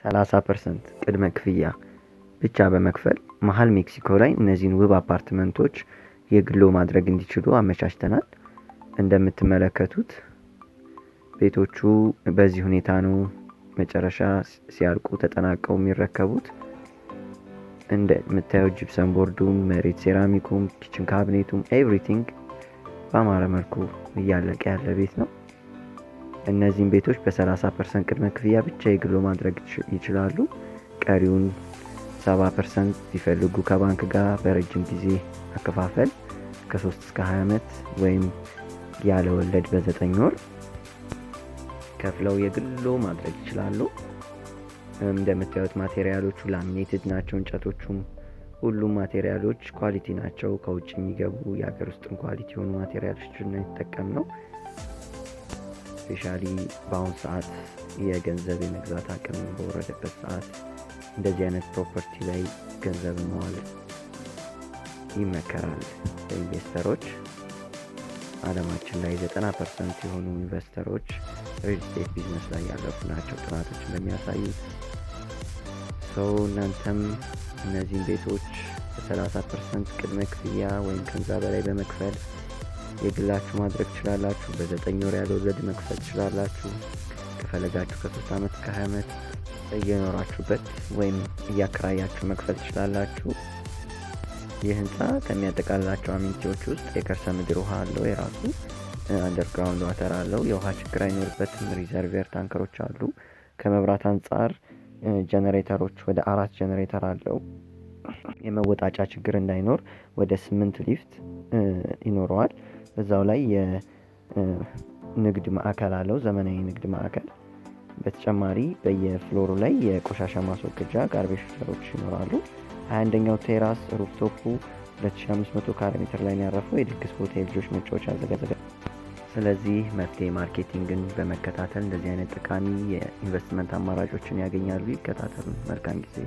30% ቅድመ ክፍያ ብቻ በመክፈል መሃል ሜክሲኮ ላይ እነዚህን ውብ አፓርትመንቶች የግሎ ማድረግ እንዲችሉ አመቻችተናል። እንደምትመለከቱት ቤቶቹ በዚህ ሁኔታ ነው መጨረሻ ሲያልቁ ተጠናቀው የሚረከቡት። እንደምታዩት ጂፕሰም ቦርዱም፣ መሬት ሴራሚኩም፣ ኪችን ካቢኔቱም ኤቭሪቲንግ በአማረ መልኩ እያለቀ ያለ ቤት ነው። እነዚህን ቤቶች በ30% ቅድመ ክፍያ ብቻ የግሎ ማድረግ ይችላሉ። ቀሪውን 70% ሲፈልጉ ከባንክ ጋር በረጅም ጊዜ አከፋፈል ከ3 እስከ 20 ዓመት ወይም ያለ ወለድ በ9 ወር ከፍለው የግሎ ማድረግ ይችላሉ። እንደምታዩት ማቴሪያሎቹ ላሚኔትድ ናቸው። እንጨቶቹም ሁሉም ማቴሪያሎች ኳሊቲ ናቸው። ከውጭ የሚገቡ የሀገር ውስጥም ኳሊቲ የሆኑ ማቴሪያሎችን ነው የተጠቀምነው። ስፔሻሊ በአሁን ሰዓት የገንዘብ የመግዛት አቅም በወረደበት ሰዓት እንደዚህ አይነት ፕሮፐርቲ ላይ ገንዘብ መዋል ይመከራል። ኢንቨስተሮች ዓለማችን ላይ 90% የሆኑ ኢንቨስተሮች ሪል ስቴት ቢዝነስ ላይ ያለፉ ናቸው ጥናቶች እንደሚያሳዩት። እናንተም እነዚህን ቤቶች በ30% ቅድመ ክፍያ ወይም ከዛ በላይ በመክፈል የግላችሁ ማድረግ ትችላላችሁ። በ9 ወር ያለ ወለድ መክፈል ትችላላችሁ። ከፈለጋችሁ ከ3 ዓመት እስከ 20 ዓመት እየኖራችሁበት ወይም እያከራያችሁ መክፈል ትችላላችሁ። ይህ ህንፃ ከሚያጠቃልላቸው አሚኒቲዎች ውስጥ የከርሰ-ምድር ውሃ አለው። የራሱ አንደርግራውንድ ዋተር አለው። የውሃ ችግር አይኖርበትም። ሪዘርቪየር ታንከሮች አሉ። ከመብራት አንጻር ጄኔሬተሮች ወደ 4 ጄኔሬተር አለው። የመወጣጫ ችግር እንዳይኖር ወደ 8 ሊፍት ይኖረዋል። በዛው ላይ የንግድ ማዕከል አለው፣ ዘመናዊ ንግድ ማዕከል። በተጨማሪ በየፍሎሩ ላይ የቆሻሻ ማስወገጃ ጋርቤጅ ፊልተሮች ይኖራሉ። 21ኛው ቴራስ ሩፍቶፑ 2500 ካሬ ሜትር ላይ ያረፈው የድግስ ቦታ የልጆች መጫወቻ ያዘጋጃል። ስለዚህ መፍትሄ ማርኬቲንግን በመከታተል እንደዚህ አይነት ጠቃሚ የኢንቨስትመንት አማራጮችን ያገኛሉ። ይከታተሉ። መልካም ጊዜ።